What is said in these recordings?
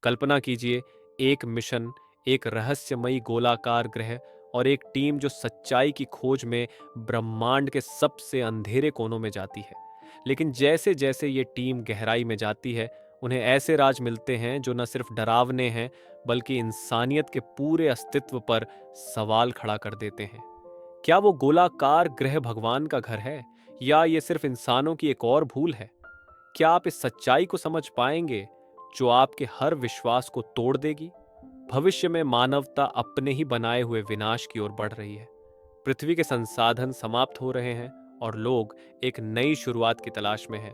कल्पना कीजिए, एक मिशन, एक रहस्यमयी गोलाकार ग्रह और एक टीम जो सच्चाई की खोज में ब्रह्मांड के सबसे अंधेरे कोनों में जाती है। लेकिन जैसे जैसे ये टीम गहराई में जाती है, उन्हें ऐसे राज मिलते हैं जो न सिर्फ डरावने हैं, बल्कि इंसानियत के पूरे अस्तित्व पर सवाल खड़ा कर देते हैं। क्या वो गोलाकार ग्रह भगवान का घर है, या ये सिर्फ इंसानों की एक और भूल है? क्या आप इस सच्चाई को समझ पाएंगे जो आपके हर विश्वास को तोड़ देगी? भविष्य में मानवता अपने ही बनाए हुए विनाश की ओर बढ़ रही है। पृथ्वी के संसाधन समाप्त हो रहे हैं और लोग एक नई शुरुआत की तलाश में हैं।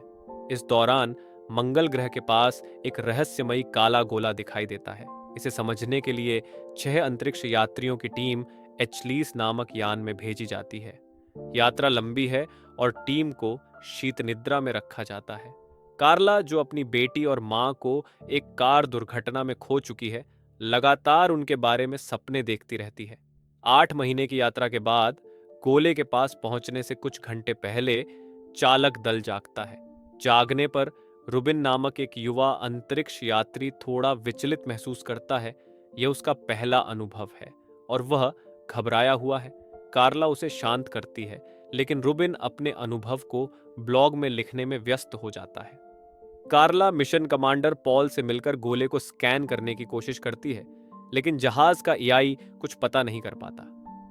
इस दौरान मंगल ग्रह के पास एक रहस्यमयी काला गोला दिखाई देता है। इसे समझने के लिए 6 अंतरिक्ष यात्रियों की टीम एचलीस नामक यान में भेजी जाती है। यात्रा लंबी है और टीम को शीत निद्रा में रखा जाता है। कार्ला, जो अपनी बेटी और मां को एक कार दुर्घटना में खो चुकी है, लगातार उनके बारे में सपने देखती रहती है। 8 महीने की यात्रा के बाद गोले के पास पहुंचने से कुछ घंटे पहले चालक दल जागता है। जागने पर रुबिन नामक एक युवा अंतरिक्ष यात्री थोड़ा विचलित महसूस करता है। यह उसका पहला अनुभव है और वह घबराया हुआ है। कार्ला उसे शांत करती है, लेकिन रुबिन अपने अनुभव को ब्लॉग में लिखने में व्यस्त हो जाता है। कार्ला मिशन कमांडर पॉल से मिलकर गोले को स्कैन करने की कोशिश करती है, लेकिन जहाज का एआई कुछ पता नहीं कर पाता।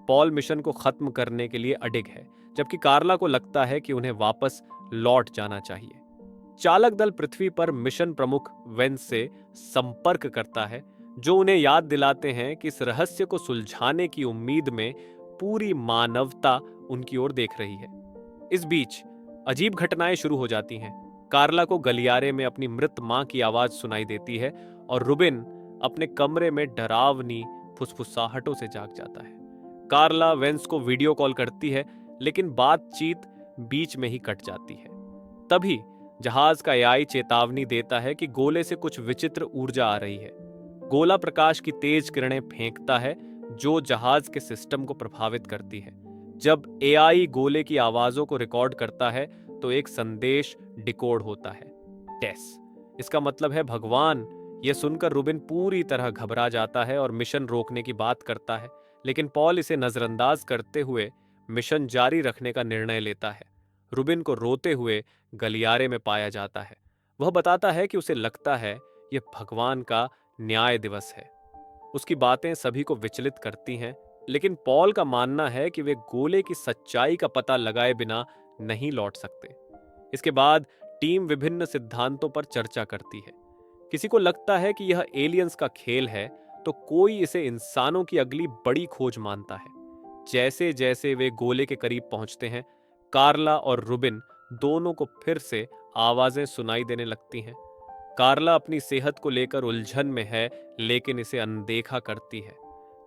पॉल मिशन को खत्म करने के लिए अडिग है, जबकि कार्ला को लगता है कि उन्हें वापस लौट जाना चाहिए। चालक दल पृथ्वी पर मिशन प्रमुख वेंस से संपर्क करता है, जो उन्हें याद दिलाते हैं कि इस रहस्य को सुलझाने की उम्मीद में पूरी मानवता उनकी ओर देख रही है। इस बीच अजीब घटनाएं शुरू हो जाती हैं। कार्ला को गलियारे में अपनी मृत मां की आवाज सुनाई देती है और रुबिन अपने कमरे में डरावनी फुसफुसाहटों से जाग जाता है। कार्ला वेंस को वीडियो कॉल करती है, लेकिन बातचीत बीच में ही कट जाती है। तभी जहाज का एआई चेतावनी देता है कि गोले से कुछ विचित्र ऊर्जा आ रही है। गोला प्रकाश की तेज किरणें फेंकता है, जो जहाज के सिस्टम को प्रभावित करती है। जब एआई गोले की आवाजों को रिकॉर्ड करता है, तो एक संदेश डिकोड होता है, टेस। इसका मतलब है भगवान। यह सुनकर रुबिन पूरी तरह घबरा जाता है और मिशन रोकने की बात करता है, लेकिन पॉल इसे नजरअंदाज करते हुए मिशन जारी रखने का निर्णय लेता है। रुबिन को रोते हुए गलियारे में पाया जाता है। वह बताता है कि उसे लगता है यह भगवान का न्याय दिवस है। उसकी बातें सभी को विचलित करती हैं, लेकिन पॉल का मानना है कि वे गोले की सच्चाई का पता लगाए बिना नहीं लौट सकते। इसके बाद टीम विभिन्न सिद्धांतों पर चर्चा करती है। किसी को लगता है कि यह एलियंस का खेल है, तो कोई इसे इंसानों की अगली बड़ी खोज मानता है। जैसे जैसे वे गोले के करीब पहुंचते हैं, कार्ला और रुबिन दोनों को फिर से आवाजें सुनाई देने लगती हैं। कार्ला अपनी सेहत को लेकर उलझन में है, लेकिन इसे अनदेखा करती है।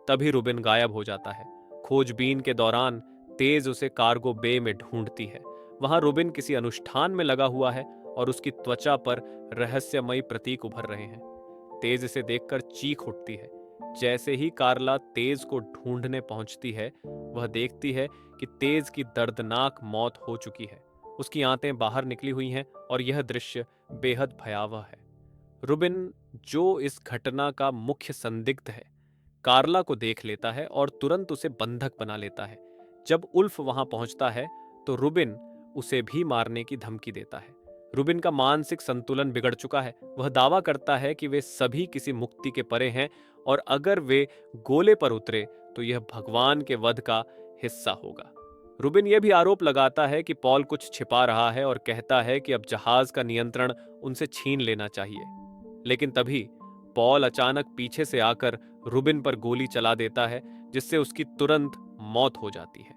तभी रुबिन गायब हो जाता है। खोजबीन के दौरान तेज उसे कार्गो बे में ढूंढती है। वहां रुबिन किसी अनुष्ठान में लगा हुआ है और उसकी त्वचा पर रहस्यमयी प्रतीक उभर रहे हैं। तेज इसे देखकर चीख उठती है। जैसे ही कार्ला तेज को ढूंढने पहुंचती है, वह देखती है कि तेज की दर्दनाक मौत हो चुकी है। उसकी आंतें बाहर निकली हुई हैं और यह दृश्य बेहद भयावह है। रुबिन, जो इस घटना का मुख्य संदिग्ध है, कार्ला को देख लेता है और तुरंत उसे बंधक बना लेता है। जब उल्फ वहां पहुंचता है, तो रुबिन उसे भी मारने की धमकी देता है। रुबिन का मानसिक संतुलन बिगड़ चुका है। वह दावा करता है कि वे सभी किसी मुक्ति के परे हैं और अगर वे गोले पर उतरे तो यह भगवान के वध का हिस्सा होगा। रुबिन यह भी आरोप लगाता है कि पॉल कुछ छिपा रहा है और कहता है कि अब जहाज का नियंत्रण उनसे छीन लेना चाहिए। लेकिन तभी पॉल अचानक पीछे से आकर रुबिन पर गोली चला देता है, जिससे उसकी तुरंत मौत हो जाती है।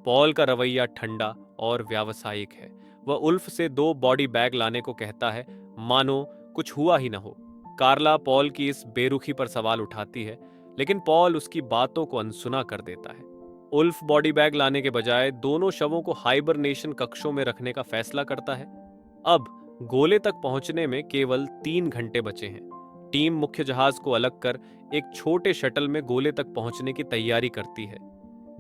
पॉल का रवैया ठंडा और व्यावसायिक है। वह उल्फ से 2 बॉडी बैग लाने को कहता है, मानो कुछ हुआ ही न हो। कार्ला पॉल की इस बेरुखी पर सवाल उठाती है, लेकिन पॉल उसकी बातों को अनसुना कर देता है। उल्फ बॉडी बैग लाने के बजाय दोनों शवों को हाइबरनेशन कक्षों में रखने का फैसला करता है। अब गोले तक पहुंचने में केवल 3 घंटे बचे हैं। टीम मुख्य जहाज को अलग कर एक छोटे शटल में गोले तक पहुंचने की तैयारी करती है।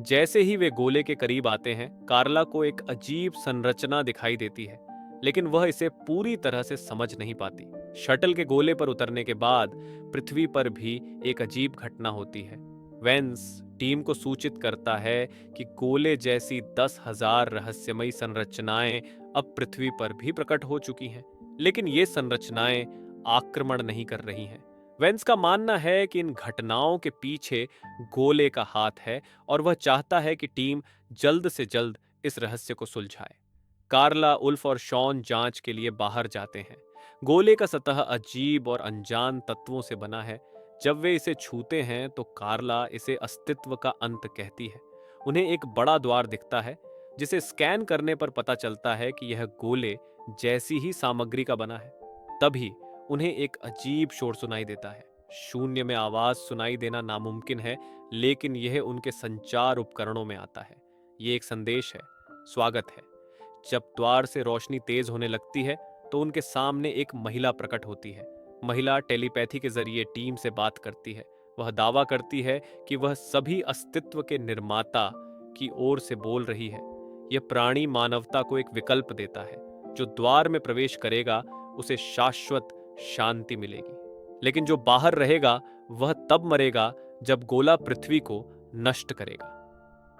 जैसे ही वे गोले के करीब आते हैं, कार्ला को एक अजीब संरचना दिखाई देती है, लेकिन वह इसे पूरी तरह से समझ नहीं पाती। शटल के गोले पर उतरने के बाद पृथ्वी पर भी एक अजीब घटना होती है। वेंस टीम को सूचित करता है कि गोले जैसी 10,000 रहस्यमयी संरचनाएं अब पृथ्वी पर भी प्रकट हो चुकी हैं, लेकिन ये संरचनाएं आक्रमण नहीं कर रही हैं। वेंस का मानना है कि इन घटनाओं के पीछे गोले का हाथ है और वह चाहता है कि टीम जल्द से जल्द इस रहस्य को सुलझाए। कार्ला, उल्फ और शॉन जांच के लिए बाहर जाते हैं। गोले का सतह अजीब और अनजान तत्वों से बना है। जब वे इसे छूते हैं तो कार्ला इसे अस्तित्व का अंत कहती है। उन्हें एक बड़ा द्वार दिखता है जिसे स्कैन करने पर पता चलता है कि यह गोले जैसी ही सामग्री का बना है। तभी उन्हें एक अजीब शोर सुनाई देता है। शून्य में आवाज सुनाई देना नामुमकिन है, लेकिन यह उनके संचार उपकरणों में आता है। ये एक संदेश है, स्वागत है। जब द्वार से रोशनी तेज होने लगती है तो उनके सामने एक महिला प्रकट होती है। महिला टेलीपैथी के जरिए टीम से बात करती है। वह दावा करती है कि वह सभी अस्तित्व के निर्माता की ओर से बोल रही है। यह प्राणी मानवता को एक विकल्प देता है। जो द्वार में प्रवेश करेगा उसे शाश्वत शांति मिलेगी, लेकिन जो बाहर रहेगा वह तब मरेगा जब गोला पृथ्वी को नष्ट करेगा।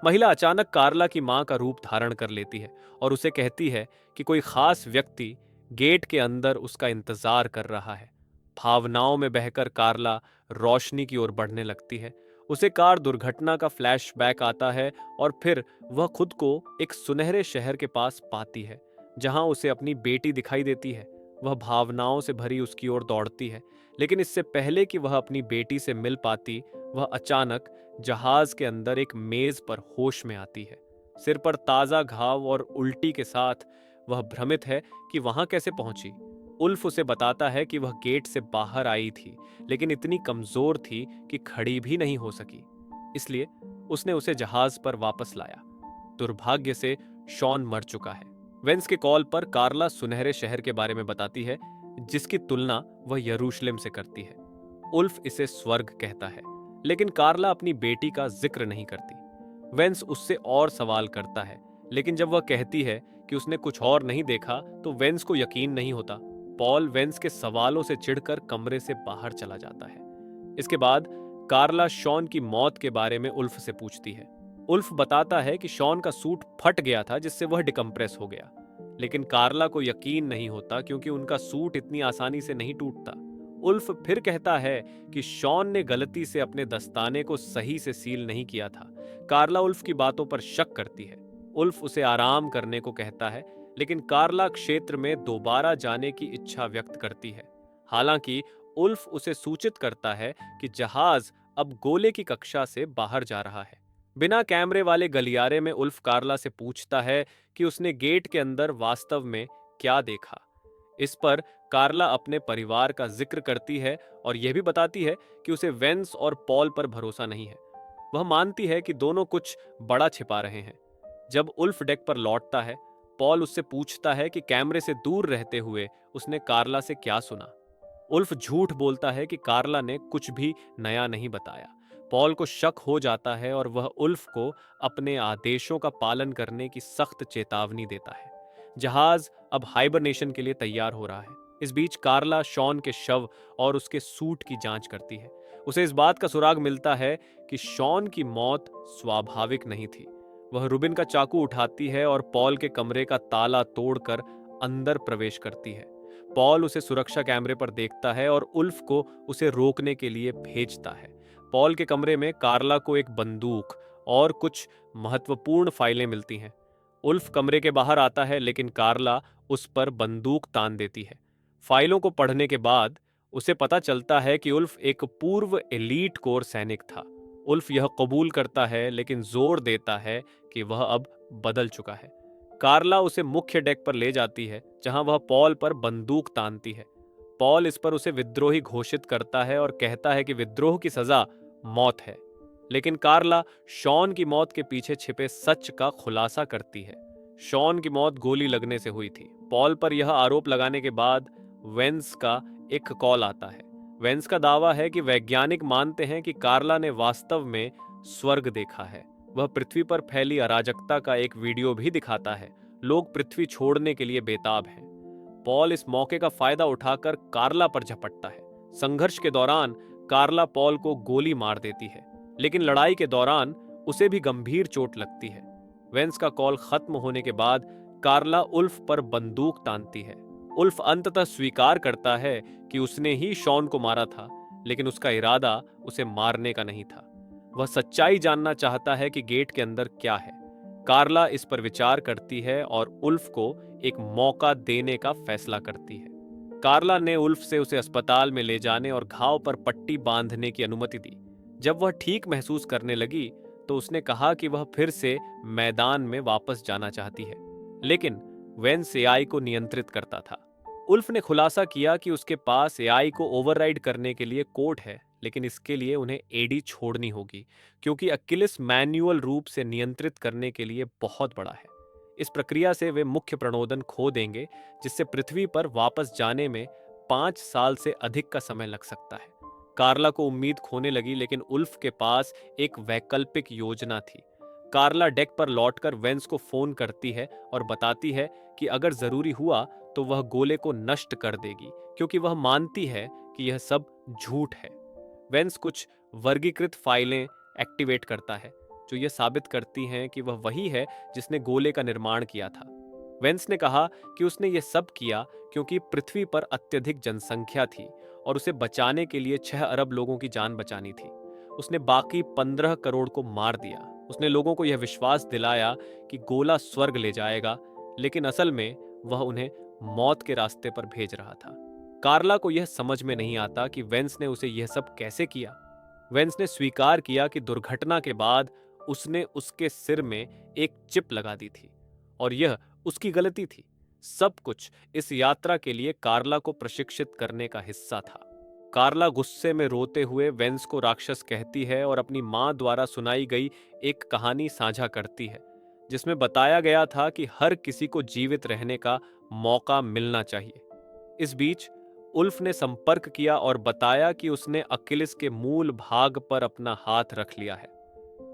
महिला अचानक कार्ला की मां का रूप धारण कर लेती है और उसे कहती है कि कोई खास व्यक्ति गेट के अंदर उसका इंतजार कर रहा है। भावनाओं में बहकर कार्ला रोशनी की ओर बढ़ने लगती है। उसे कार दुर्घटना का फ्लैशबैक आता है और फिर वह खुद को एक सुनहरे शहर के पास पाती है जहां उसे अपनी बेटी दिखाई देती है। वह भावनाओं से भरी उसकी ओर दौड़ती है, लेकिन इससे पहले कि वह अपनी बेटी से मिल पाती, वह अचानक जहाज के अंदर एक मेज पर होश में आती है। सिर पर ताजा घाव और उल्टी के साथ वह भ्रमित है कि वहां कैसे पहुंची। उल्फ उसे बताता है कि वह गेट से बाहर आई थी, लेकिन इतनी कमजोर थी कि खड़ी भी नहीं हो सकी। इसलिए उसने उसे जहाज पर वापस लाया। दुर्भाग्य से शॉन मर चुका है। वेंस के कॉल पर कार्ला सुनहरे शहर के बारे में बताती है, जिसकी तुलना वह यरूशलेम से करती है। उल्फ इसे स्वर्ग कहता है, लेकिन कार्ला अपनी बेटी का जिक्र नहीं करती। वेंस उससे और सवाल करता है, लेकिन जब वह कहती है कि उसने कुछ और नहीं देखा तो वेंस को यकीन नहीं होता। पॉल वेंस के सवालों से चिढ़कर कमरे से बाहर चला जाता है। इसके बाद कार्ला शॉन की मौत के बारे में उल्फ से पूछती है। उल्फ बताता है कि शॉन का सूट फट गया था जिससे वह डिकम्प्रेस हो गया, लेकिन कार्ला को यकीन नहीं होता क्योंकि उनका सूट इतनी आसानी से नहीं टूटता। उल्फ फिर कहता है कि शॉन ने गलती से अपने दस्ताने को सही से सील नहीं किया था। कार्ला उल्फ की बातों पर शक करती है। उल्फ उसे आराम करने को कहता है, लेकिन कार्ला क्षेत्र में दोबारा जाने की इच्छा व्यक्त करती है। हालांकि उल्फ उसे सूचित करता है कि जहाज अब गोले की कक्षा से बाहर जा रहा है। बिना कैमरे वाले गलियारे में उल्फ कार्ला से पूछता है कि उसने गेट के अंदर वास्तव में क्या देखा। इस पर कार्ला अपने परिवार का जिक्र करती है और यह भी बताती है कि उसे वेंस और पॉल पर भरोसा नहीं है। वह मानती है कि दोनों कुछ बड़ा छिपा रहे हैं। जब उल्फ डेक पर लौटता है, पॉल उससे पूछता है कि कैमरे से दूर रहते हुए उसने कार्ला से क्या सुना। उल्फ झूठ बोलता है कि कार्ला ने कुछ भी नया नहीं बताया। पॉल को शक हो जाता है और वह उल्फ को अपने आदेशों का पालन करने की सख्त चेतावनी देता है। जहाज अब हाइबरनेशन के लिए तैयार हो रहा है। इस बीच कार्ला शॉन के शव और उसके सूट की जांच करती है। उसे इस बात का सुराग मिलता है कि शॉन की मौत स्वाभाविक नहीं थी। वह रुबिन का चाकू उठाती है और पॉल के कमरे का ताला तोड़कर अंदर प्रवेश करती है। पॉल उसे सुरक्षा कैमरे पर देखता है और उल्फ को उसे रोकने के लिए भेजता है। पॉल के कमरे में कार्ला को एक बंदूक और कुछ महत्वपूर्ण फाइलें मिलती हैं। उल्फ कमरे के बाहर आता है, लेकिन कार्ला उस पर बंदूक तान देती है। फाइलों को पढ़ने के बाद उसे पता चलता है कि उल्फ एक पूर्व एलीट कोर सैनिक था। उल्फ यह कबूल करता है, लेकिन जोर देता है कि वह अब बदल चुका है। कार्ला उसे मुख्य डेक पर ले जाती है, जहां वह पॉल पर बंदूक तानती है। पॉल इस पर उसे विद्रोही घोषित करता है और कहता है कि विद्रोह की सजा मौत है। लेकिन कार्ला शॉन की मौत के पीछे छिपे सच का खुलासा करती है। शॉन की मौत गोली लगने से हुई थी। पॉल पर यह आरोप लगाने के बाद वेंस का एक कॉल आता है। वेंस का दावा है कि वैज्ञानिक मानते हैं कि कार्ला ने वास्तव में स्वर्ग देखा है। वह पृथ्वी पर फैली अराजकता का एक वीडियो भी दिखाता है। लोग पृथ्वी छोड़ने के लिए बेताब हैं। पॉल इस मौके का फायदा उठाकर कार्ला पर झपटता है। संघर्ष के दौरान कार्ला पॉल को गोली मार देती है, लेकिन लड़ाई के दौरान उसे भी गंभीर चोट लगती है। वेंस का कॉल खत्म होने के बाद कार्ला उल्फ पर बंदूक तानती है। उल्फ अंततः स्वीकार करता है कि उसने ही शॉन को मारा था, लेकिन उसका इरादा उसे मारने का नहीं था। वह सच्चाई जानना चाहता है कि गेट के अंदर क्या है। कार्ला इस पर विचार करती है और उल्फ को एक मौका देने का फैसला करती है। कार्ला ने उल्फ से उसे अस्पताल में ले जाने और घाव पर पट्टी बांधने की अनुमति दी। जब वह ठीक महसूस करने लगी तो उसने कहा कि वह फिर से मैदान में वापस जाना चाहती है, लेकिन वेंस एआई को नियंत्रित करता था। उल्फ ने खुलासा किया कि उसके पास एआई को ओवरराइड करने के लिए कोड है, लेकिन इसके लिए उन्हें एडी छोड़नी होगी, क्योंकि अकिलिस मैन्युअल रूप से नियंत्रित करने के लिए बहुत बड़ा है। इस प्रक्रिया से वे मुख्य प्रणोदन खो देंगे, जिससे पृथ्वी पर वापस जाने में 5 साल से अधिक का समय लग सकता है। कार्ला को उम्मीद खोने लगी, लेकिन उल्फ के पास एक वैकल्पिक योजना थी। कार्ला डेक पर लौटकर वेंस को फोन करती है और बताती है कि अगर जरूरी हुआ तो वह गोले को नष्ट कर देगी, क्योंकि वह मानती है कि यह सब झूठ है। वेंस कुछ वर्गीकृत फाइलें एक्टिवेट करता है, जो यह साबित करती हैं कि वह वही है जिसने गोले का निर्माण किया था। वेंस ने कहा कि उसने यह सब किया क्योंकि पृथ्वी पर अत्यधिक जनसंख्या थी और उसे बचाने के लिए 6 अरब लोगों की जान बचानी थी। उसने बाकी 15 करोड़ को मार दिया। उसने लोगों को यह विश्वास दिलाया कि गोला स्वर्ग ले जाएगा, लेकिन असल में वह उन्हें मौत के रास्ते पर भेज रहा था। कार्ला को यह समझ में नहीं आता कि वेंस ने उसे यह सब कैसे किया। वेंस ने स्वीकार किया कि दुर्घटना के बाद उसने उसके सिर में एक चिप लगा दी थी और यह उसकी गलती थी। सब कुछ इस यात्रा के लिए कार्ला को प्रशिक्षित करने का हिस्सा था। कार्ला गुस्से में रोते हुए वेंस को राक्षस कहती है और अपनी मां द्वारा सुनाई गई एक कहानी साझा करती है, जिसमें बताया गया था कि हर किसी को जीवित रहने का मौका मिलना चाहिए। इस बीच उल्फ ने संपर्क किया और बताया कि उसने अकिलिस के मूल भाग पर अपना हाथ रख लिया है।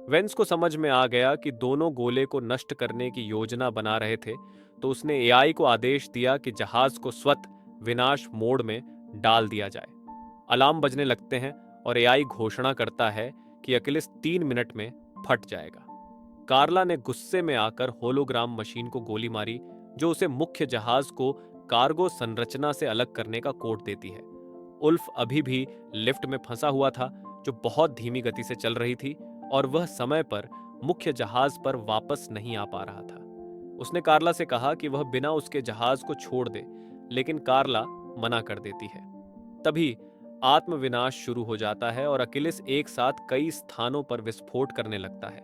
वेंस को समझ में आ गया कि दोनों गोले को नष्ट करने की योजना बना रहे थे, तो उसने एआई को आदेश दिया कि जहाज को स्वत विनाश मोड में डाल दिया जाए। अलार्म बजने लगते हैं और एआई घोषणा करता है कि अकिलिस 3 मिनट में फट जाएगा। कार्ला ने गुस्से में आकर होलोग्राम मशीन को गोली मारी, जो उसे मुख्य जहाज को कार्गो संरचना से अलग करने का कोड देती है। उल्फ अभी भी लिफ्ट में फंसा हुआ था, जो बहुत धीमी गति से चल रही थी, और वह समय पर मुख्य जहाज पर वापस नहीं आ पा रहा था। उसने कार्ला से कहा कि वह बिना उसके जहाज को छोड़ दे, लेकिन कार्ला मना कर देती है। तभी आत्मविनाश शुरू हो जाता है और अकिलिस एक साथ कई स्थानों पर विस्फोट करने लगता है।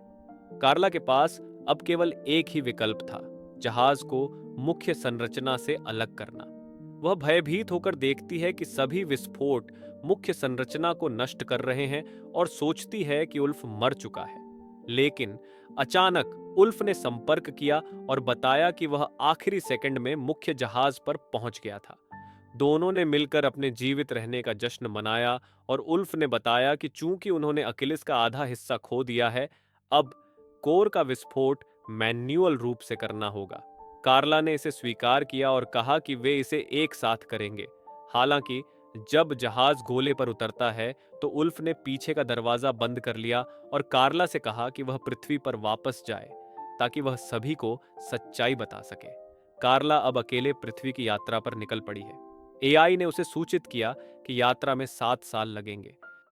कार्ला के पास अब केवल एक ही विकल्प था, जहाज को मुख्य संरचना से अलग करना। वह भयभीत होकर देखती है कि सभी विस्फोट मुख्य संरचना को नष्ट कर रहे हैं और सोचती है कि उल्फ मर चुका है। लेकिन अचानक उल्फ ने संपर्क किया और बताया कि वह आखिरी सेकंड में मुख्य जहाज पर पहुंच गया था। दोनों ने मिलकर अपने जीवित रहने का जश्न मनाया और उल्फ ने बताया कि चूंकि उन्होंने अकिलिस का आधा हिस्सा खो दिया है, अब कोर का विस्फोट मैन्युअल रूप से करना होगा। कार्ला ने इसे स्वीकार किया और कहा कि वे इसे एक साथ करेंगे। हालांकि जब जहाज गोले पर उतरता है तो उल्फ ने पीछे का दरवाजा बंद कर लिया और कार्ला से कहा कि वह पृथ्वी पर वापस जाए ताकि वह सभी को सच्चाई बता सके। कार्ला अब अकेले पृथ्वी की यात्रा पर निकल पड़ी है। एआई ने उसे सूचित किया कि यात्रा में 7 साल लगेंगे,